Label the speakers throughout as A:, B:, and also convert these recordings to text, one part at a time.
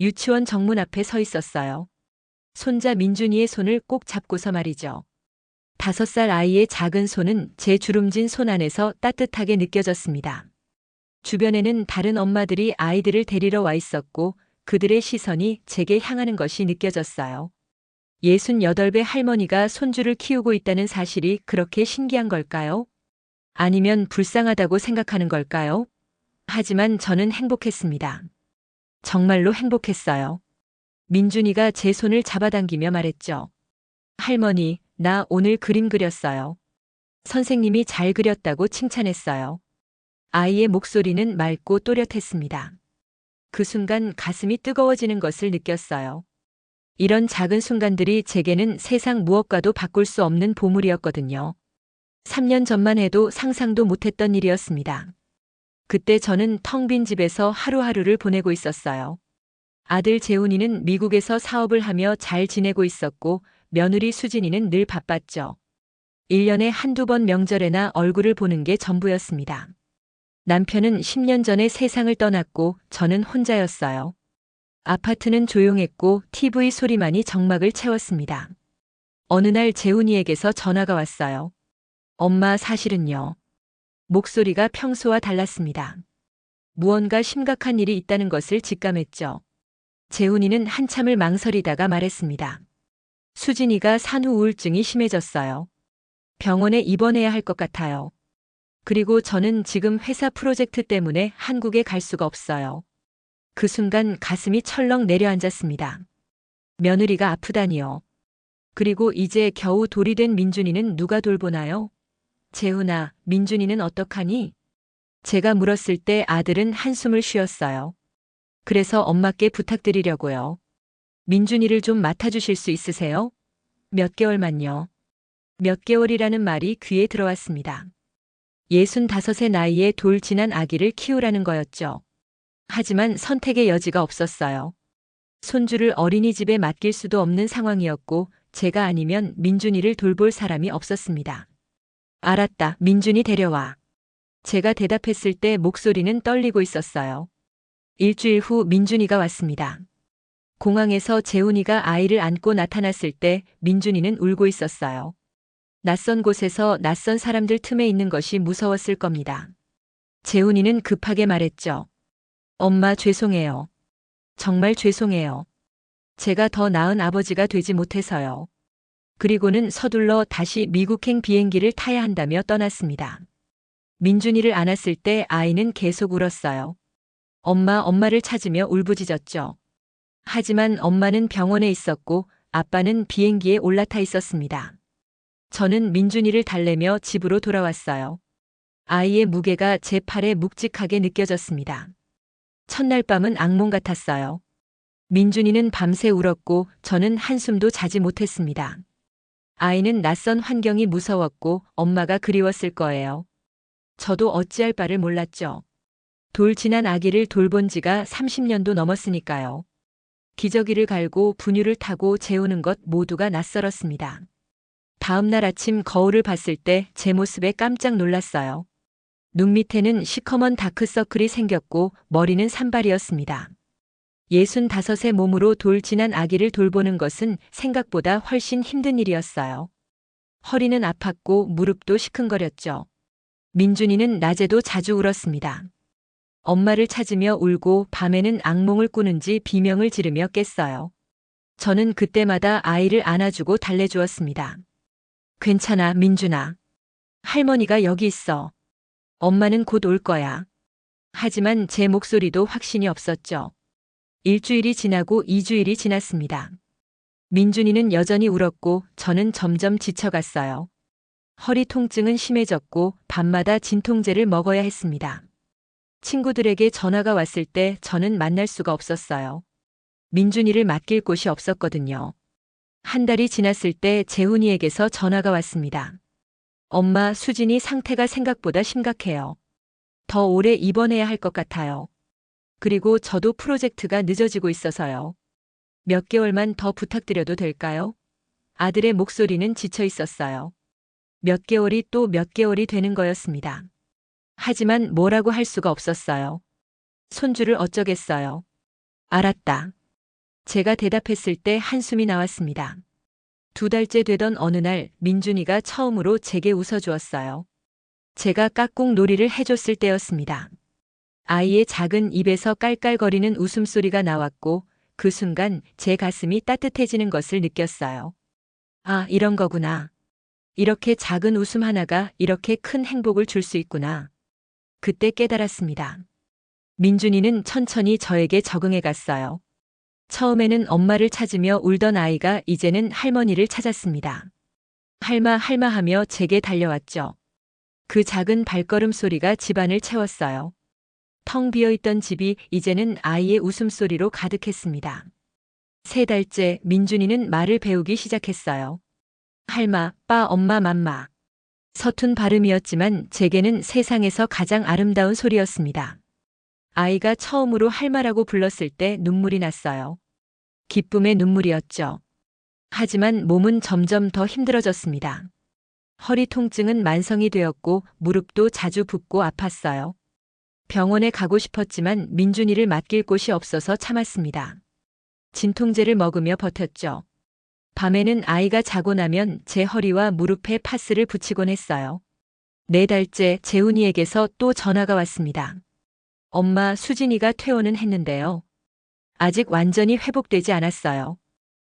A: 유치원 정문 앞에 서 있었어요. 손자 민준이의 손을 꼭 잡고서 말이죠. 5살 아이의 작은 손은 제 주름진 손 안에서 따뜻하게 느껴졌습니다. 주변에는 다른 엄마들이 아이들을 데리러 와 있었고 그들의 시선이 제게 향하는 것이 느껴졌어요. 68배 할머니가 손주를 키우고 있다는 사실이 그렇게 신기한 걸까요? 아니면 불쌍하다고 생각하는 걸까요? 하지만 저는 행복했습니다. 정말로 행복했어요. 민준이가 제 손을 잡아당기며 말했죠. 할머니, 나 오늘 그림 그렸어요. 선생님이 잘 그렸다고 칭찬했어요. 아이의 목소리는 맑고 또렷했습니다. 그 순간 가슴이 뜨거워지는 것을 느꼈어요. 이런 작은 순간들이 제게는 세상 무엇과도 바꿀 수 없는 보물이었거든요. 3년 전만 해도 상상도 못했던 일이었습니다. 그때 저는 텅 빈 집에서 하루하루를 보내고 있었어요. 아들 재훈이는 미국에서 사업을 하며 잘 지내고 있었고 며느리 수진이는 늘 바빴죠. 1년에 한두 번 명절에나 얼굴을 보는 게 전부였습니다. 남편은 10년 전에 세상을 떠났고 저는 혼자였어요. 아파트는 조용했고 TV 소리만이 정막을 채웠습니다. 어느 날 재훈이에게서 전화가 왔어요. 엄마, 사실은요. 목소리가 평소와 달랐습니다. 무언가 심각한 일이 있다는 것을 직감했죠. 재훈이는 한참을 망설이다가 말했습니다. 수진이가 산후 우울증이 심해졌어요. 병원에 입원해야 할 것 같아요. 그리고 저는 지금 회사 프로젝트 때문에 한국에 갈 수가 없어요. 그 순간 가슴이 철렁 내려앉았습니다. 며느리가 아프다니요. 그리고 이제 겨우 돌이 된 민준이는 누가 돌보나요? 재훈아, 민준이는 어떡하니? 제가 물었을 때 아들은 한숨을 쉬었어요. 그래서 엄마께 부탁드리려고요. 민준이를 좀 맡아주실 수 있으세요? 몇 개월만요. 몇 개월이라는 말이 귀에 들어왔습니다. 65의 나이에 돌진한 아기를 키우라는 거였죠. 하지만 선택의 여지가 없었어요. 손주를 어린이집에 맡길 수도 없는 상황이었고 제가 아니면 민준이를 돌볼 사람이 없었습니다. 알았다, 민준이 데려와. 제가 대답했을 때 목소리는 떨리고 있었어요. 일주일 후 민준이가 왔습니다. 공항에서 재훈이가 아이를 안고 나타났을 때 민준이는 울고 있었어요. 낯선 곳에서 낯선 사람들 틈에 있는 것이 무서웠을 겁니다. 재훈이는 급하게 말했죠. 엄마, 죄송해요. 정말 죄송해요. 제가 더 나은 아버지가 되지 못해서요. 그리고는 서둘러 다시 미국행 비행기를 타야 한다며 떠났습니다. 민준이를 안았을 때 아이는 계속 울었어요. 엄마를 찾으며 울부짖었죠. 하지만 엄마는 병원에 있었고 아빠는 비행기에 올라타 있었습니다. 저는 민준이를 달래며 집으로 돌아왔어요. 아이의 무게가 제 팔에 묵직하게 느껴졌습니다. 첫날 밤은 악몽 같았어요. 민준이는 밤새 울었고 저는 한숨도 자지 못했습니다. 아이는 낯선 환경이 무서웠고 엄마가 그리웠을 거예요. 저도 어찌할 바를 몰랐죠. 돌진한 아기를 돌본 지가 30년도 넘었으니까요. 기저귀를 갈고 분유를 타고 재우는 것 모두가 낯설었습니다. 다음 날 아침 거울을 봤을 때 제 모습에 깜짝 놀랐어요. 눈 밑에는 시커먼 다크서클이 생겼고 머리는 산발이었습니다. 65의 몸으로 돌진한 아기를 돌보는 것은 생각보다 훨씬 힘든 일이었어요. 허리는 아팠고 무릎도 시큰거렸죠. 민준이는 낮에도 자주 울었습니다. 엄마를 찾으며 울고 밤에는 악몽을 꾸는지 비명을 지르며 깼어요. 저는 그때마다 아이를 안아주고 달래주었습니다. 괜찮아, 민준아. 할머니가 여기 있어. 엄마는 곧 올 거야. 하지만 제 목소리도 확신이 없었죠. 일주일이 지나고 2주일이 지났습니다. 민준이는 여전히 울었고 저는 점점 지쳐갔어요. 허리 통증은 심해졌고 밤마다 진통제를 먹어야 했습니다. 친구들에게 전화가 왔을 때 저는 만날 수가 없었어요. 민준이를 맡길 곳이 없었거든요. 한 달이 지났을 때 재훈이에게서 전화가 왔습니다. 엄마, 수진이 상태가 생각보다 심각해요. 더 오래 입원해야 할 것 같아요. 그리고 저도 프로젝트가 늦어지고 있어서요. 몇 개월만 더 부탁드려도 될까요? 아들의 목소리는 지쳐 있었어요. 몇 개월이 또 몇 개월이 되는 거였습니다. 하지만 뭐라고 할 수가 없었어요. 손주를 어쩌겠어요. 알았다. 제가 대답했을 때 한숨이 나왔습니다. 2달째 되던 어느 날 민준이가 처음으로 제게 웃어주었어요. 제가 깍꿍 놀이를 해줬을 때였습니다. 아이의 작은 입에서 깔깔거리는 웃음소리가 나왔고 그 순간 제 가슴이 따뜻해지는 것을 느꼈어요. 아, 이런 거구나. 이렇게 작은 웃음 하나가 이렇게 큰 행복을 줄 수 있구나. 그때 깨달았습니다. 민준이는 천천히 저에게 적응해 갔어요. 처음에는 엄마를 찾으며 울던 아이가 이제는 할머니를 찾았습니다. 할마 할마 하며 제게 달려왔죠. 그 작은 발걸음 소리가 집안을 채웠어요. 텅 비어있던 집이 이제는 아이의 웃음소리로 가득했습니다. 3달째 민준이는 말을 배우기 시작했어요. 할마, 빠, 엄마, 맘마. 서툰 발음이었지만 제게는 세상에서 가장 아름다운 소리였습니다. 아이가 처음으로 할마라고 불렀을 때 눈물이 났어요. 기쁨의 눈물이었죠. 하지만 몸은 점점 더 힘들어졌습니다. 허리 통증은 만성이 되었고 무릎도 자주 붓고 아팠어요. 병원에 가고 싶었지만 민준이를 맡길 곳이 없어서 참았습니다. 진통제를 먹으며 버텼죠. 밤에는 아이가 자고 나면 제 허리와 무릎에 파스를 붙이곤 했어요. 4달째 재훈이에게서 또 전화가 왔습니다. 엄마, 수진이가 퇴원은 했는데요. 아직 완전히 회복되지 않았어요.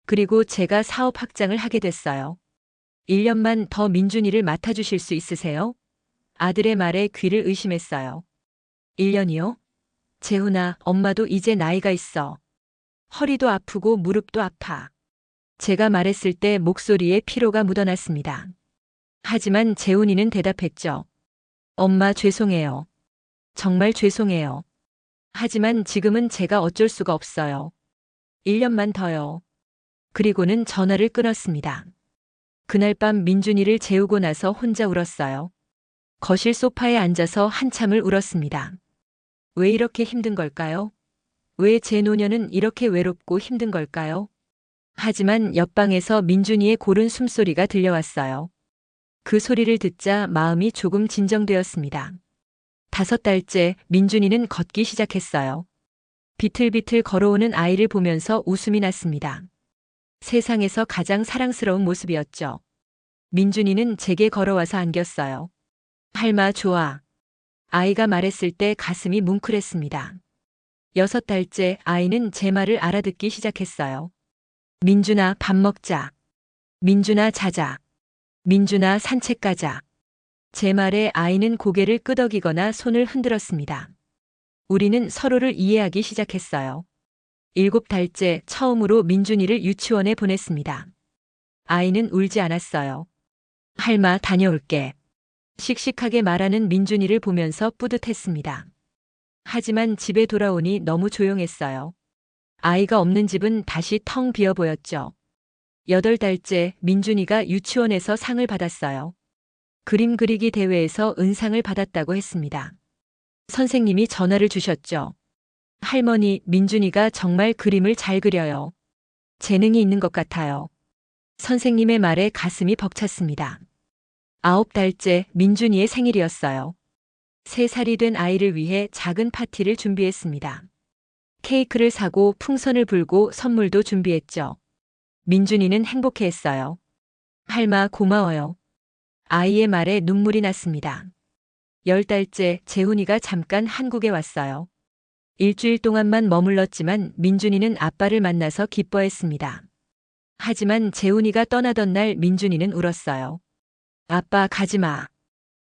A: 그리고 제가 사업 확장을 하게 됐어요. 1년만 더 민준이를 맡아주실 수 있으세요? 아들의 말에 귀를 의심했어요. 1년이요? 재훈아, 엄마도 이제 나이가 있어. 허리도 아프고 무릎도 아파. 제가 말했을 때 목소리에 피로가 묻어났습니다. 하지만 재훈이는 대답했죠. 엄마 죄송해요. 정말 죄송해요. 하지만 지금은 제가 어쩔 수가 없어요. 1년만 더요. 그리고는 전화를 끊었습니다. 그날 밤 민준이를 재우고 나서 혼자 울었어요. 거실 소파에 앉아서 한참을 울었습니다. 왜 이렇게 힘든 걸까요? 왜 제 노년은 이렇게 외롭고 힘든 걸까요? 하지만 옆방에서 민준이의 고른 숨소리가 들려왔어요. 그 소리를 듣자 마음이 조금 진정되었습니다. 5달째 민준이는 걷기 시작했어요. 비틀비틀 걸어오는 아이를 보면서 웃음이 났습니다. 세상에서 가장 사랑스러운 모습이었죠. 민준이는 제게 걸어와서 안겼어요. 할마 좋아. 아이가 말했을 때 가슴이 뭉클했습니다. 6달째 아이는 제 말을 알아듣기 시작했어요. 민준아, 밥 먹자. 민준아, 자자. 민준아, 산책 가자. 제 말에 아이는 고개를 끄덕이거나 손을 흔들었습니다. 우리는 서로를 이해하기 시작했어요. 7달째 처음으로 민준이를 유치원에 보냈습니다. 아이는 울지 않았어요. 할마, 다녀올게. 씩씩하게 말하는 민준이를 보면서 뿌듯했습니다. 하지만 집에 돌아오니 너무 조용했어요. 아이가 없는 집은 다시 텅 비어 보였죠. 8달째 민준이가 유치원에서 상을 받았어요. 그림 그리기 대회에서 은상을 받았다고 했습니다. 선생님이 전화를 주셨죠. 할머니, 민준이가 정말 그림을 잘 그려요. 재능이 있는 것 같아요. 선생님의 말에 가슴이 벅찼습니다. 9달째 민준이의 생일이었어요. 3살이 된 아이를 위해 작은 파티를 준비했습니다. 케이크를 사고 풍선을 불고 선물도 준비했죠. 민준이는 행복해했어요. 할마 고마워요. 아이의 말에 눈물이 났습니다. 10달째 재훈이가 잠깐 한국에 왔어요. 일주일 동안만 머물렀지만 민준이는 아빠를 만나서 기뻐했습니다. 하지만 재훈이가 떠나던 날 민준이는 울었어요. 아빠 가지마.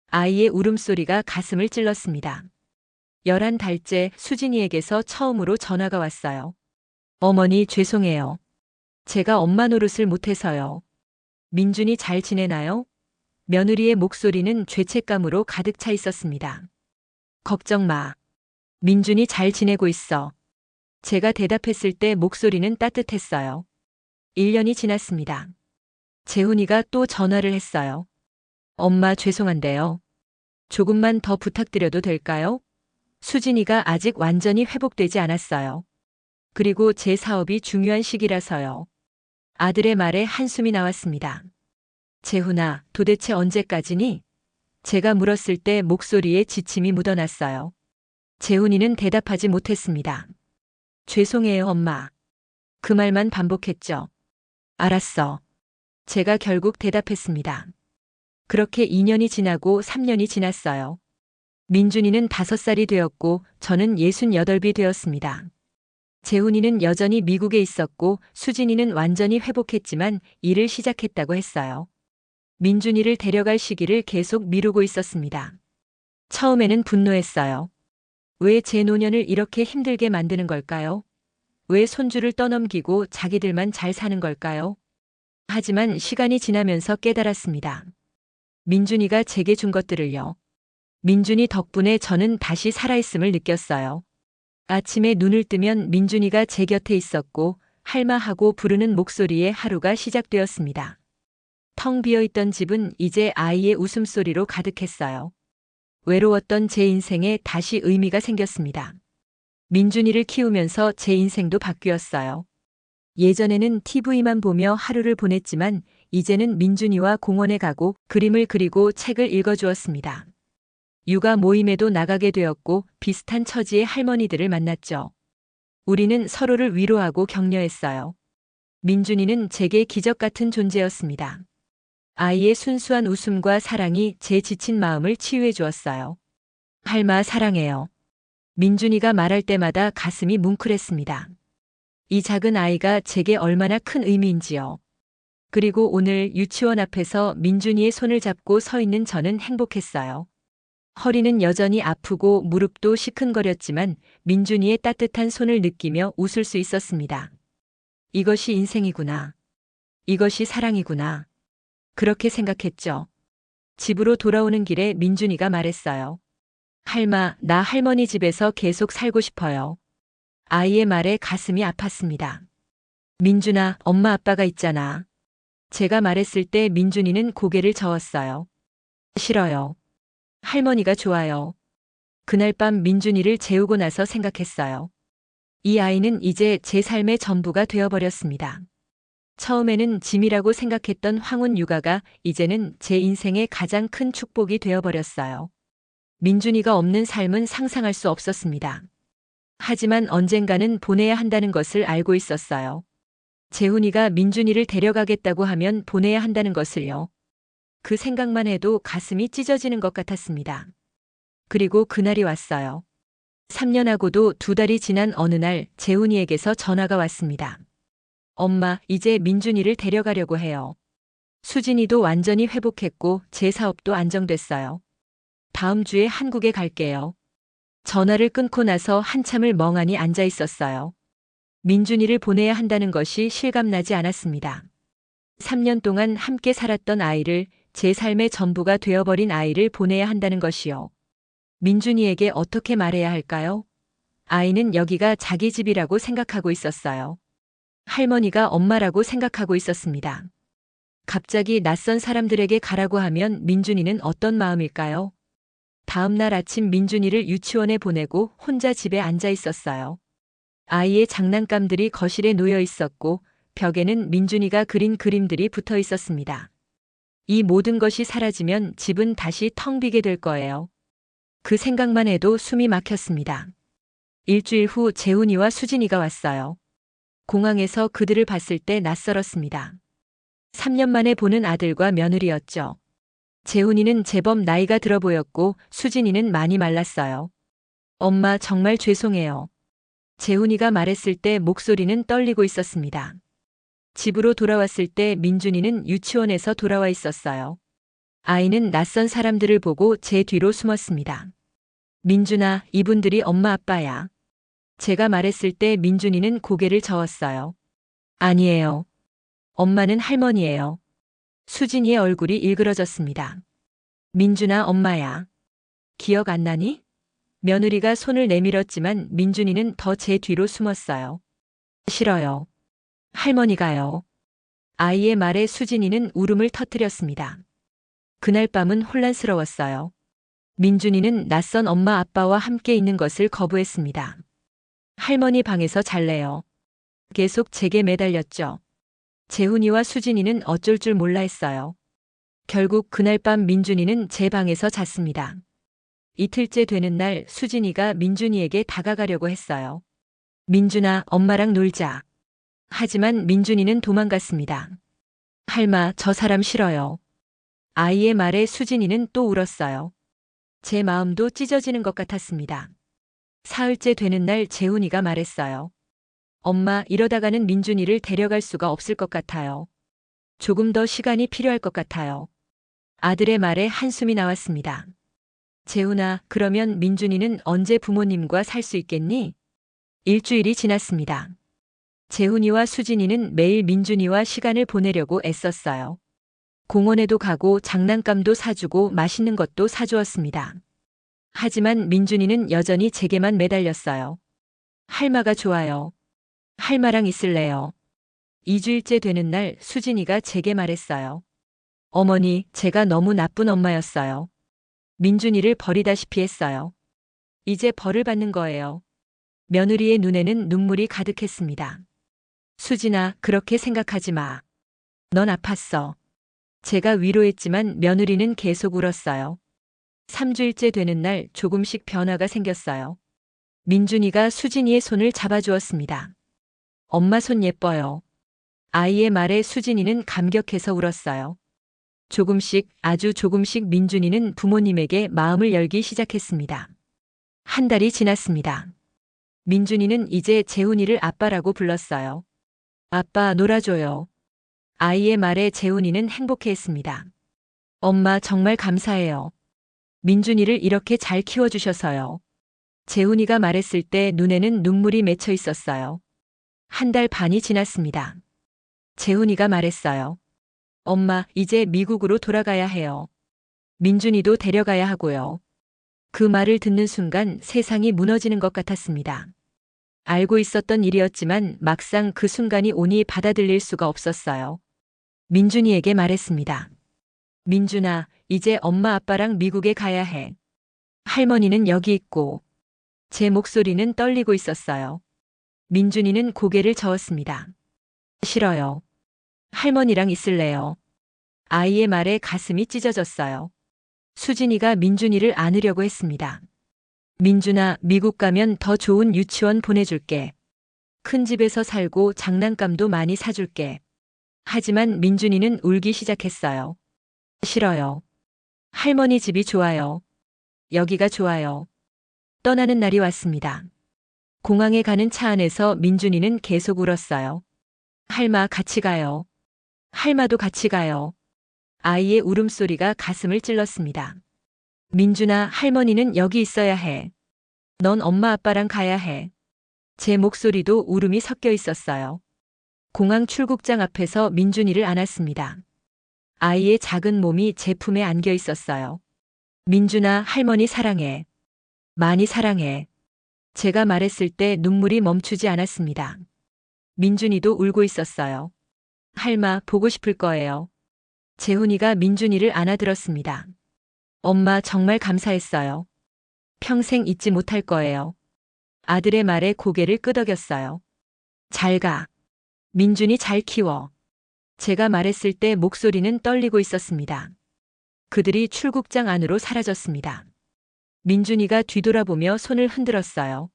A: 아이의 울음소리가 가슴을 찔렀습니다. 11달째 수진이에게서 처음으로 전화가 왔어요. 어머니 죄송해요. 제가 엄마 노릇을 못해서요. 민준이 잘 지내나요? 며느리의 목소리는 죄책감으로 가득 차 있었습니다. 걱정 마. 민준이 잘 지내고 있어. 제가 대답했을 때 목소리는 따뜻했어요. 1년이 지났습니다. 재훈이가 또 전화를 했어요. 엄마 죄송한데요. 조금만 더 부탁드려도 될까요? 수진이가 아직 완전히 회복되지 않았어요. 그리고 제 사업이 중요한 시기라서요. 아들의 말에 한숨이 나왔습니다. 재훈아, 도대체 언제까지니? 제가 물었을 때 목소리에 지침이 묻어났어요. 재훈이는 대답하지 못했습니다. 죄송해요, 엄마. 그 말만 반복했죠. 알았어. 제가 결국 대답했습니다. 그렇게 2년이 지나고 3년이 지났어요. 민준이는 5살이 되었고 저는 68이 되었습니다. 재훈이는 여전히 미국에 있었고 수진이는 완전히 회복했지만 일을 시작했다고 했어요. 민준이를 데려갈 시기를 계속 미루고 있었습니다. 처음에는 분노했어요. 왜 제 노년을 이렇게 힘들게 만드는 걸까요? 왜 손주를 떠넘기고 자기들만 잘 사는 걸까요? 하지만 시간이 지나면서 깨달았습니다. 민준이가 제게 준 것들을요. 민준이 덕분에 저는 다시 살아있음을 느꼈어요. 아침에 눈을 뜨면 민준이가 제 곁에 있었고 할마하고 부르는 목소리에 하루가 시작되었습니다. 텅 비어있던 집은 이제 아이의 웃음소리로 가득했어요. 외로웠던 제 인생에 다시 의미가 생겼습니다. 민준이를 키우면서 제 인생도 바뀌었어요. 예전에는 TV만 보며 하루를 보냈지만 이제는 민준이와 공원에 가고 그림을 그리고 책을 읽어주었습니다. 육아 모임에도 나가게 되었고 비슷한 처지의 할머니들을 만났죠. 우리는 서로를 위로하고 격려했어요. 민준이는 제게 기적 같은 존재였습니다. 아이의 순수한 웃음과 사랑이 제 지친 마음을 치유해 주었어요. 할마 사랑해요. 민준이가 말할 때마다 가슴이 뭉클했습니다. 이 작은 아이가 제게 얼마나 큰 의미인지요. 그리고 오늘 유치원 앞에서 민준이의 손을 잡고 서 있는 저는 행복했어요. 허리는 여전히 아프고 무릎도 시큰거렸지만 민준이의 따뜻한 손을 느끼며 웃을 수 있었습니다. 이것이 인생이구나. 이것이 사랑이구나. 그렇게 생각했죠. 집으로 돌아오는 길에 민준이가 말했어요. 할마, 나 할머니 집에서 계속 살고 싶어요. 아이의 말에 가슴이 아팠습니다. 민준아, 엄마 아빠가 있잖아. 제가 말했을 때 민준이는 고개를 저었어요. 싫어요. 할머니가 좋아요. 그날 밤 민준이를 재우고 나서 생각했어요. 이 아이는 이제 제 삶의 전부가 되어버렸습니다. 처음에는 짐이라고 생각했던 황혼 육아가 이제는 제 인생의 가장 큰 축복이 되어버렸어요. 민준이가 없는 삶은 상상할 수 없었습니다. 하지만 언젠가는 보내야 한다는 것을 알고 있었어요. 재훈이가 민준이를 데려가겠다고 하면 보내야 한다는 것을요. 그 생각만 해도 가슴이 찢어지는 것 같았습니다. 그리고 그날이 왔어요. 3년하고도 2달이 지난 어느 날 재훈이에게서 전화가 왔습니다. 엄마, 이제 민준이를 데려가려고 해요. 수진이도 완전히 회복했고 제 사업도 안정됐어요. 다음 주에 한국에 갈게요. 전화를 끊고 나서 한참을 멍하니 앉아 있었어요. 민준이를 보내야 한다는 것이 실감나지 않았습니다. 3년 동안 함께 살았던 아이를, 제 삶의 전부가 되어버린 아이를 보내야 한다는 것이요. 민준이에게 어떻게 말해야 할까요? 아이는 여기가 자기 집이라고 생각하고 있었어요. 할머니가 엄마라고 생각하고 있었습니다. 갑자기 낯선 사람들에게 가라고 하면 민준이는 어떤 마음일까요? 다음 날 아침 민준이를 유치원에 보내고 혼자 집에 앉아 있었어요. 아이의 장난감들이 거실에 놓여 있었고 벽에는 민준이가 그린 그림들이 붙어 있었습니다. 이 모든 것이 사라지면 집은 다시 텅 비게 될 거예요. 그 생각만 해도 숨이 막혔습니다. 일주일 후 재훈이와 수진이가 왔어요. 공항에서 그들을 봤을 때 낯설었습니다. 3년 만에 보는 아들과 며느리였죠. 재훈이는 제법 나이가 들어 보였고 수진이는 많이 말랐어요. 엄마, 정말 죄송해요. 재훈이가 말했을 때 목소리는 떨리고 있었습니다. 집으로 돌아왔을 때 민준이는 유치원에서 돌아와 있었어요. 아이는 낯선 사람들을 보고 제 뒤로 숨었습니다. 민준아, 이분들이 엄마 아빠야. 제가 말했을 때 민준이는 고개를 저었어요. 아니에요. 엄마는 할머니예요. 수진이의 얼굴이 일그러졌습니다. 민준아, 엄마야. 기억 안 나니? 며느리가 손을 내밀었지만 민준이는 더 제 뒤로 숨었어요. 싫어요. 할머니가요. 아이의 말에 수진이는 울음을 터뜨렸습니다. 그날 밤은 혼란스러웠어요. 민준이는 낯선 엄마 아빠와 함께 있는 것을 거부했습니다. 할머니 방에서 잘래요. 계속 제게 매달렸죠. 재훈이와 수진이는 어쩔 줄 몰라 했어요. 결국 그날 밤 민준이는 제 방에서 잤습니다. 이틀째 되는 날 수진이가 민준이에게 다가가려고 했어요. 민준아, 엄마랑 놀자. 하지만 민준이는 도망갔습니다. 할마, 저 사람 싫어요. 아이의 말에 수진이는 또 울었어요. 제 마음도 찢어지는 것 같았습니다. 사흘째 되는 날 재훈이가 말했어요. 엄마, 이러다가는 민준이를 데려갈 수가 없을 것 같아요. 조금 더 시간이 필요할 것 같아요. 아들의 말에 한숨이 나왔습니다. 재훈아, 그러면 민준이는 언제 부모님과 살 수 있겠니? 일주일이 지났습니다. 재훈이와 수진이는 매일 민준이와 시간을 보내려고 애썼어요. 공원에도 가고 장난감도 사주고 맛있는 것도 사주었습니다. 하지만 민준이는 여전히 제게만 매달렸어요. 할마가 좋아요. 할마랑 있을래요. 2주일째 되는 날 수진이가 제게 말했어요. 어머니, 제가 너무 나쁜 엄마였어요. 민준이를 버리다시피 했어요. 이제 벌을 받는 거예요. 며느리의 눈에는 눈물이 가득했습니다. 수진아, 그렇게 생각하지 마. 넌 아팠어. 제가 위로했지만 며느리는 계속 울었어요. 3주일째 되는 날 조금씩 변화가 생겼어요. 민준이가 수진이의 손을 잡아주었습니다. 엄마 손 예뻐요. 아이의 말에 수진이는 감격해서 울었어요. 조금씩, 아주 조금씩 민준이는 부모님에게 마음을 열기 시작했습니다. 한 달이 지났습니다. 민준이는 이제 재훈이를 아빠라고 불렀어요. 아빠, 놀아줘요. 아이의 말에 재훈이는 행복해했습니다. 엄마, 정말 감사해요. 민준이를 이렇게 잘 키워주셔서요. 재훈이가 말했을 때 눈에는 눈물이 맺혀 있었어요. 한 달 반이 지났습니다. 재훈이가 말했어요. 엄마, 이제 미국으로 돌아가야 해요. 민준이도 데려가야 하고요. 그 말을 듣는 순간 세상이 무너지는 것 같았습니다. 알고 있었던 일이었지만 막상 그 순간이 오니 받아들일 수가 없었어요. 민준이에게 말했습니다. 민준아, 이제 엄마 아빠랑 미국에 가야 해. 할머니는 여기 있고. 제 목소리는 떨리고 있었어요. 민준이는 고개를 저었습니다. 싫어요. 할머니랑 있을래요. 아이의 말에 가슴이 찢어졌어요. 수진이가 민준이를 안으려고 했습니다. 민준아, 미국 가면 더 좋은 유치원 보내줄게. 큰 집에서 살고 장난감도 많이 사줄게. 하지만 민준이는 울기 시작했어요. 싫어요. 할머니 집이 좋아요. 여기가 좋아요. 떠나는 날이 왔습니다. 공항에 가는 차 안에서 민준이는 계속 울었어요. 할마, 같이 가요. 할마도 같이 가요. 아이의 울음소리가 가슴을 찔렀습니다. 민준아, 할머니는 여기 있어야 해. 넌 엄마 아빠랑 가야 해. 제 목소리도 울음이 섞여 있었어요. 공항 출국장 앞에서 민준이를 안았습니다. 아이의 작은 몸이 제 품에 안겨 있었어요. 민준아, 할머니 사랑해. 많이 사랑해. 제가 말했을 때 눈물이 멈추지 않았습니다. 민준이도 울고 있었어요. 할마, 보고 싶을 거예요. 재훈이가 민준이를 안아들었습니다. 엄마, 정말 감사했어요. 평생 잊지 못할 거예요. 아들의 말에 고개를 끄덕였어요. 잘 가. 민준이 잘 키워. 제가 말했을 때 목소리는 떨리고 있었습니다. 그들이 출국장 안으로 사라졌습니다. 민준이가 뒤돌아보며 손을 흔들었어요.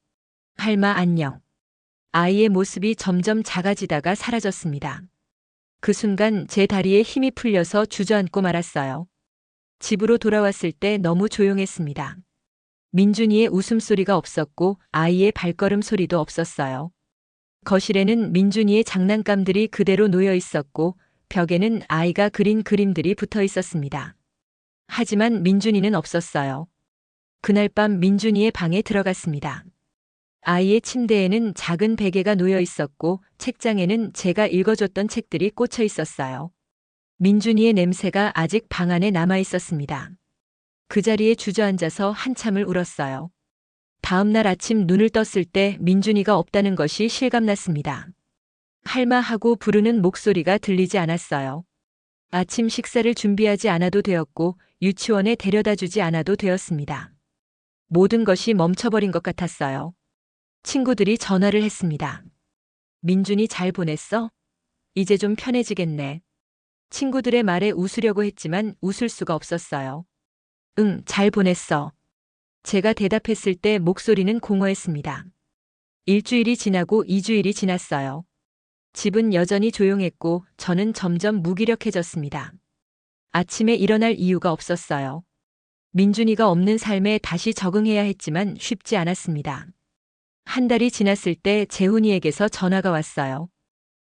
A: 할마, 안녕. 아이의 모습이 점점 작아지다가 사라졌습니다. 그 순간 제 다리에 힘이 풀려서 주저앉고 말았어요. 집으로 돌아왔을 때 너무 조용했습니다. 민준이의 웃음소리가 없었고 아이의 발걸음 소리도 없었어요. 거실에는 민준이의 장난감들이 그대로 놓여 있었고 벽에는 아이가 그린 그림들이 붙어 있었습니다. 하지만 민준이는 없었어요. 그날 밤 민준이의 방에 들어갔습니다. 아이의 침대에는 작은 베개가 놓여 있었고 책장에는 제가 읽어줬던 책들이 꽂혀 있었어요. 민준이의 냄새가 아직 방 안에 남아 있었습니다. 그 자리에 주저앉아서 한참을 울었어요. 다음 날 아침 눈을 떴을 때 민준이가 없다는 것이 실감났습니다. 할마 하고 부르는 목소리가 들리지 않았어요. 아침 식사를 준비하지 않아도 되었고 유치원에 데려다 주지 않아도 되었습니다. 모든 것이 멈춰버린 것 같았어요. 친구들이 전화를 했습니다. 민준이 잘 보냈어? 이제 좀 편해지겠네. 친구들의 말에 웃으려고 했지만 웃을 수가 없었어요. 응, 잘 보냈어. 제가 대답했을 때 목소리는 공허했습니다. 일주일이 지나고 2주일이 지났어요. 집은 여전히 조용했고 저는 점점 무기력해졌습니다. 아침에 일어날 이유가 없었어요. 민준이가 없는 삶에 다시 적응해야 했지만 쉽지 않았습니다. 한 달이 지났을 때 재훈이에게서 전화가 왔어요.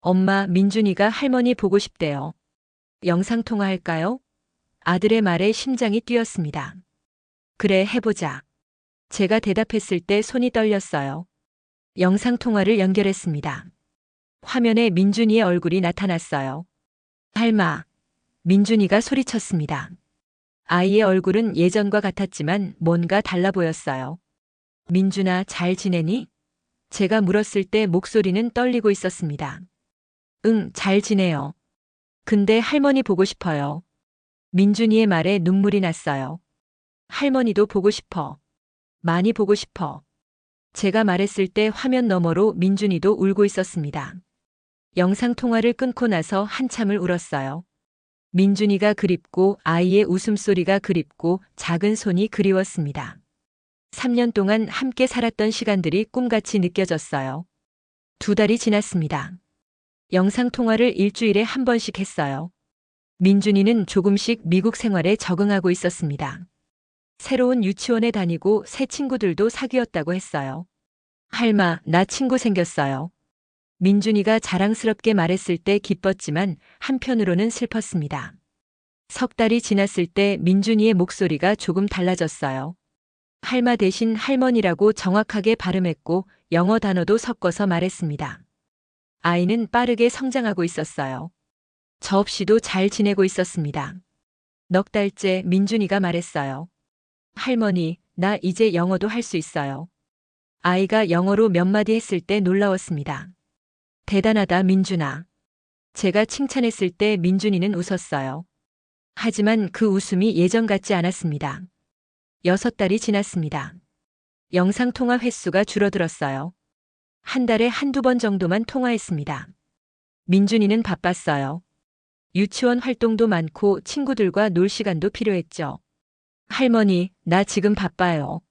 A: 엄마, 민준이가 할머니 보고 싶대요. 영상통화할까요? 아들의 말에 심장이 뛰었습니다. 그래, 해보자. 제가 대답했을 때 손이 떨렸어요. 영상통화를 연결했습니다. 화면에 민준이의 얼굴이 나타났어요. 할마. 민준이가 소리쳤습니다. 아이의 얼굴은 예전과 같았지만 뭔가 달라 보였어요. 민준아, 잘 지내니? 제가 물었을 때 목소리는 떨리고 있었습니다. 응, 잘 지내요. 근데 할머니 보고 싶어요. 민준이의 말에 눈물이 났어요. 할머니도 보고 싶어. 많이 보고 싶어. 제가 말했을 때 화면 너머로 민준이도 울고 있었습니다. 영상통화를 끊고 나서 한참을 울었어요. 민준이가 그립고 아이의 웃음소리가 그립고 작은 손이 그리웠습니다. 3년 동안 함께 살았던 시간들이 꿈같이 느껴졌어요. 2달이 지났습니다. 영상통화를 일주일에 한 번씩 했어요. 민준이는 조금씩 미국 생활에 적응하고 있었습니다. 새로운 유치원에 다니고 새 친구들도 사귀었다고 했어요. 할마, 나 친구 생겼어요. 민준이가 자랑스럽게 말했을 때 기뻤지만 한편으로는 슬펐습니다. 3달이 지났을 때 민준이의 목소리가 조금 달라졌어요. 할마 대신 할머니라고 정확하게 발음했고 영어 단어도 섞어서 말했습니다. 아이는 빠르게 성장하고 있었어요. 저 없이도 잘 지내고 있었습니다. 넉 달째 민준이가 말했어요. 할머니, 나 이제 영어도 할 수 있어요. 아이가 영어로 몇 마디 했을 때 놀라웠습니다. 대단하다, 민준아. 제가 칭찬했을 때 민준이는 웃었어요. 하지만 그 웃음이 예전 같지 않았습니다. 6달이 지났습니다. 영상통화 횟수가 줄어들었어요. 한 달에 한두 번 정도만 통화했습니다. 민준이는 바빴어요. 유치원 활동도 많고 친구들과 놀 시간도 필요했죠. 할머니, 나 지금 바빠요.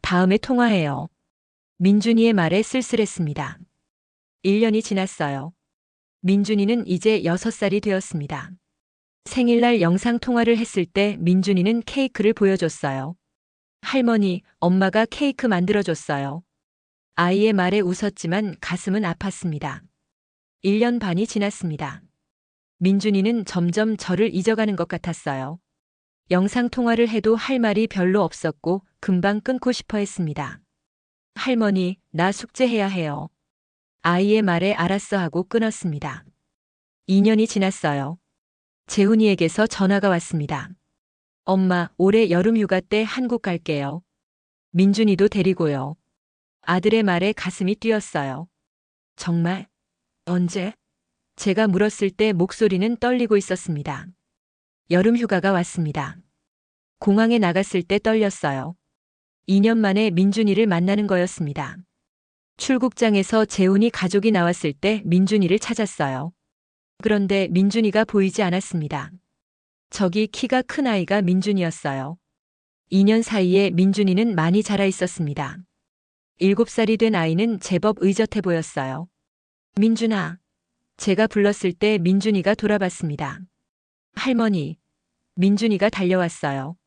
A: 다음에 통화해요. 민준이의 말에 쓸쓸했습니다. 1년이 지났어요. 민준이는 이제 6살이 되었습니다. 생일날 영상통화를 했을 때 민준이는 케이크를 보여줬어요. 할머니, 엄마가 케이크 만들어줬어요. 아이의 말에 웃었지만 가슴은 아팠습니다. 1년 반이 지났습니다. 민준이는 점점 저를 잊어가는 것 같았어요. 영상통화를 해도 할 말이 별로 없었고 금방 끊고 싶어 했습니다. 할머니, 나 숙제해야 해요. 아이의 말에 알았어 하고 끊었습니다. 2년이 지났어요. 재훈이에게서 전화가 왔습니다. 엄마, 올해 여름 휴가 때 한국 갈게요. 민준이도 데리고요. 아들의 말에 가슴이 뛰었어요. 정말? 언제? 제가 물었을 때 목소리는 떨리고 있었습니다. 여름 휴가가 왔습니다. 공항에 나갔을 때 떨렸어요. 2년 만에 민준이를 만나는 거였습니다. 출국장에서 재훈이 가족이 나왔을 때 민준이를 찾았어요. 그런데 민준이가 보이지 않았습니다. 저기 키가 큰 아이가 민준이었어요. 2년 사이에 민준이는 많이 자라 있었습니다. 7살이 된 아이는 제법 의젓해 보였어요. 민준아. 제가 불렀을 때 민준이가 돌아봤습니다. 할머니. 민준이가 달려왔어요.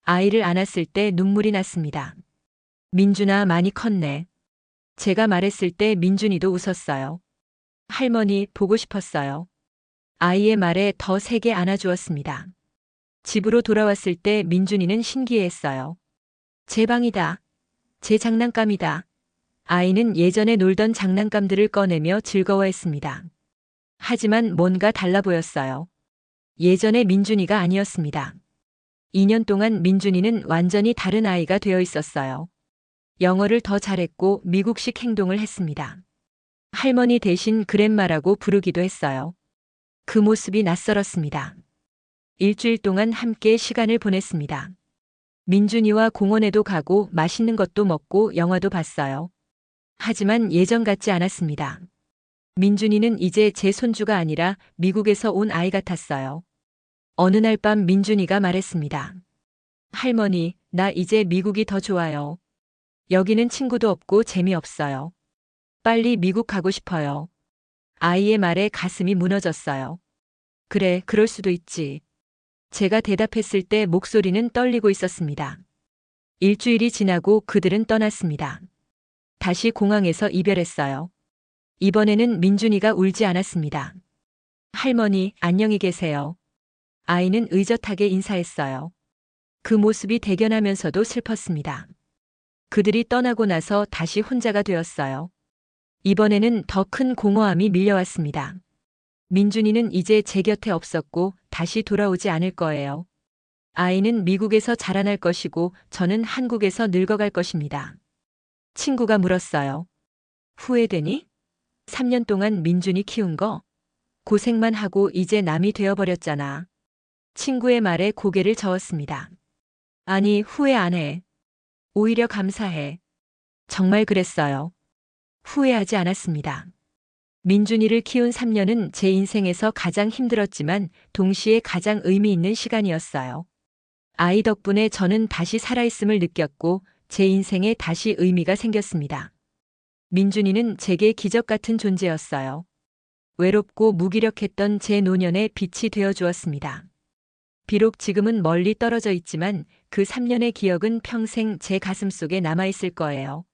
A: 아이를 안았을 때 눈물이 났습니다. 민준아, 많이 컸네. 제가 말했을 때 민준이도 웃었어요. 할머니, 보고 싶었어요. 아이의 말에 더 세게 안아주었습니다. 집으로 돌아왔을 때 민준이는 신기해했어요. 제 방이다. 제 장난감이다. 아이는 예전에 놀던 장난감들을 꺼내며 즐거워했습니다. 하지만 뭔가 달라 보였어요. 예전의 민준이가 아니었습니다. 2년 동안 민준이는 완전히 다른 아이가 되어 있었어요. 영어를 더 잘했고 미국식 행동을 했습니다. 할머니 대신 그랜마라고 부르기도 했어요. 그 모습이 낯설었습니다. 일주일 동안 함께 시간을 보냈습니다. 민준이와 공원에도 가고 맛있는 것도 먹고 영화도 봤어요. 하지만 예전 같지 않았습니다. 민준이는 이제 제 손주가 아니라 미국에서 온 아이 같았어요. 어느 날 밤 민준이가 말했습니다. 할머니, 나 이제 미국이 더 좋아요. 여기는 친구도 없고 재미없어요. 빨리 미국 가고 싶어요. 아이의 말에 가슴이 무너졌어요. 그래, 그럴 수도 있지. 제가 대답했을 때 목소리는 떨리고 있었습니다. 일주일이 지나고 그들은 떠났습니다. 다시 공항에서 이별했어요. 이번에는 민준이가 울지 않았습니다. 할머니, 안녕히 계세요. 아이는 의젓하게 인사했어요. 그 모습이 대견하면서도 슬펐습니다. 그들이 떠나고 나서 다시 혼자가 되었어요. 이번에는 더 큰 공허함이 밀려왔습니다. 민준이는 이제 제 곁에 없었고 다시 돌아오지 않을 거예요. 아이는 미국에서 자라날 것이고 저는 한국에서 늙어갈 것입니다. 친구가 물었어요. 후회되니? 3년 동안 민준이 키운 거? 고생만 하고 이제 남이 되어버렸잖아. 친구의 말에 고개를 저었습니다. 아니, 후회 안 해. 오히려 감사해. 정말 그랬어요. 후회하지 않았습니다. 민준이를 키운 3년은 제 인생에서 가장 힘들었지만 동시에 가장 의미 있는 시간이었어요. 아이 덕분에 저는 다시 살아있음을 느꼈고 제 인생에 다시 의미가 생겼습니다. 민준이는 제게 기적 같은 존재였어요. 외롭고 무기력했던 제 노년에 빛이 되어 주었습니다. 비록 지금은 멀리 떨어져 있지만 그 3년의 기억은 평생 제 가슴속에 남아있을 거예요.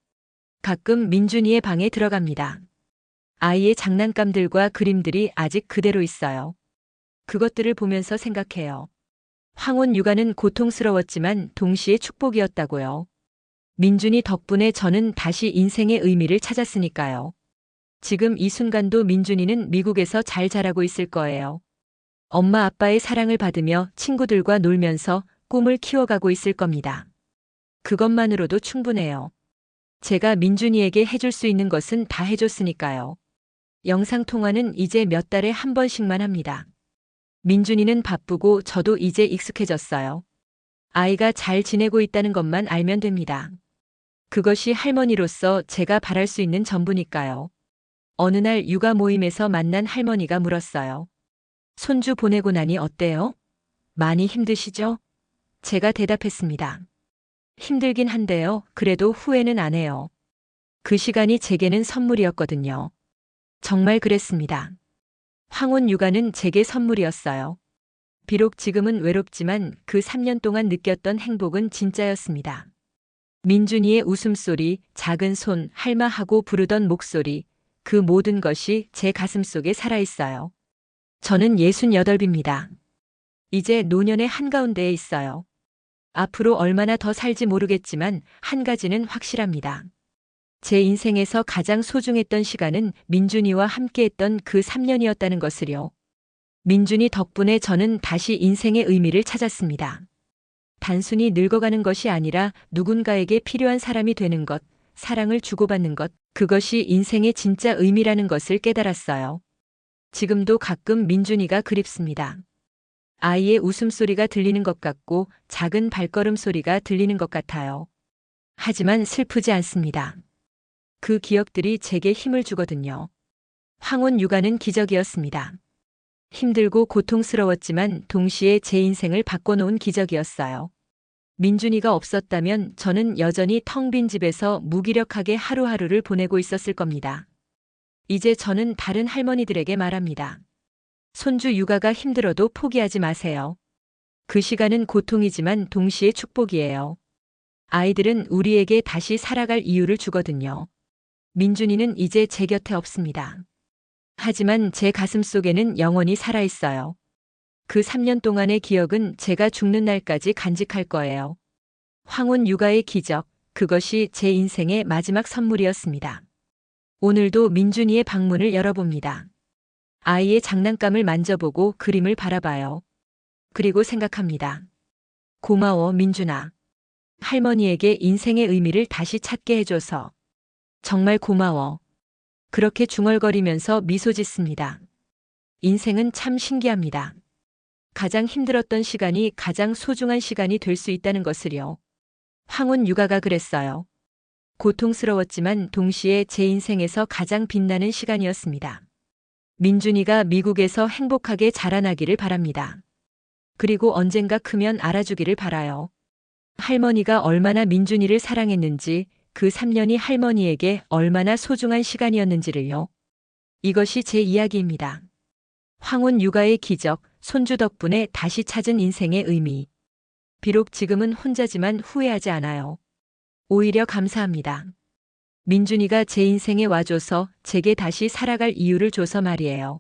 A: 가끔 민준이의 방에 들어갑니다. 아이의 장난감들과 그림들이 아직 그대로 있어요. 그것들을 보면서 생각해요. 황혼 육아는 고통스러웠지만 동시에 축복이었다고요. 민준이 덕분에 저는 다시 인생의 의미를 찾았으니까요. 지금 이 순간도 민준이는 미국에서 잘 자라고 있을 거예요. 엄마 아빠의 사랑을 받으며 친구들과 놀면서 꿈을 키워가고 있을 겁니다. 그것만으로도 충분해요. 제가 민준이에게 해줄 수 있는 것은 다 해줬으니까요. 영상통화는 이제 몇 달에 한 번씩만 합니다. 민준이는 바쁘고 저도 이제 익숙해졌어요. 아이가 잘 지내고 있다는 것만 알면 됩니다. 그것이 할머니로서 제가 바랄 수 있는 전부니까요. 어느 날 육아 모임에서 만난 할머니가 물었어요. 손주 보내고 나니 어때요? 많이 힘드시죠? 제가 대답했습니다. 힘들긴 한데요. 그래도 후회는 안 해요. 그 시간이 제게는 선물이었거든요. 정말 그랬습니다. 황혼 육아는 제게 선물이었어요. 비록 지금은 외롭지만 그 3년 동안 느꼈던 행복은 진짜였습니다. 민준이의 웃음소리, 작은 손, 할마 하고 부르던 목소리, 그 모든 것이 제 가슴속에 살아있어요. 저는 68입니다. 이제 노년의 한가운데에 있어요. 앞으로 얼마나 더 살지 모르겠지만 한 가지는 확실합니다. 제 인생에서 가장 소중했던 시간은 민준이와 함께했던 그 3년이었다는 것을요. 민준이 덕분에 저는 다시 인생의 의미를 찾았습니다. 단순히 늙어가는 것이 아니라 누군가에게 필요한 사람이 되는 것, 사랑을 주고받는 것, 그것이 인생의 진짜 의미라는 것을 깨달았어요. 지금도 가끔 민준이가 그립습니다. 아이의 웃음소리가 들리는 것 같고 작은 발걸음 소리가 들리는 것 같아요. 하지만 슬프지 않습니다. 그 기억들이 제게 힘을 주거든요. 황혼 육아는 기적이었습니다. 힘들고 고통스러웠지만 동시에 제 인생을 바꿔놓은 기적이었어요. 민준이가 없었다면 저는 여전히 텅 빈 집에서 무기력하게 하루하루를 보내고 있었을 겁니다. 이제 저는 다른 할머니들에게 말합니다. 손주 육아가 힘들어도 포기하지 마세요. 그 시간은 고통이지만 동시에 축복이에요. 아이들은 우리에게 다시 살아갈 이유를 주거든요. 민준이는 이제 제 곁에 없습니다. 하지만 제 가슴 속에는 영원히 살아있어요. 그 3년 동안의 기억은 제가 죽는 날까지 간직할 거예요. 황혼 육아의 기적, 그것이 제 인생의 마지막 선물이었습니다. 오늘도 민준이의 방문을 열어봅니다. 아이의 장난감을 만져보고 그림을 바라봐요. 그리고 생각합니다. 고마워, 민준아. 할머니에게 인생의 의미를 다시 찾게 해줘서. 정말 고마워. 그렇게 중얼거리면서 미소 짓습니다. 인생은 참 신기합니다. 가장 힘들었던 시간이 가장 소중한 시간이 될 수 있다는 것을요. 황혼 육아가 그랬어요. 고통스러웠지만 동시에 제 인생에서 가장 빛나는 시간이었습니다. 민준이가 미국에서 행복하게 자라나기를 바랍니다. 그리고 언젠가 크면 알아주기를 바라요. 할머니가 얼마나 민준이를 사랑했는지, 그 3년이 할머니에게 얼마나 소중한 시간이었는지를요. 이것이 제 이야기입니다. 황혼 육아의 기적, 손주 덕분에 다시 찾은 인생의 의미. 비록 지금은 혼자지만 후회하지 않아요. 오히려 감사합니다. 민준이가 제 인생에 와줘서 제게 다시 살아갈 이유를 줘서 말이에요.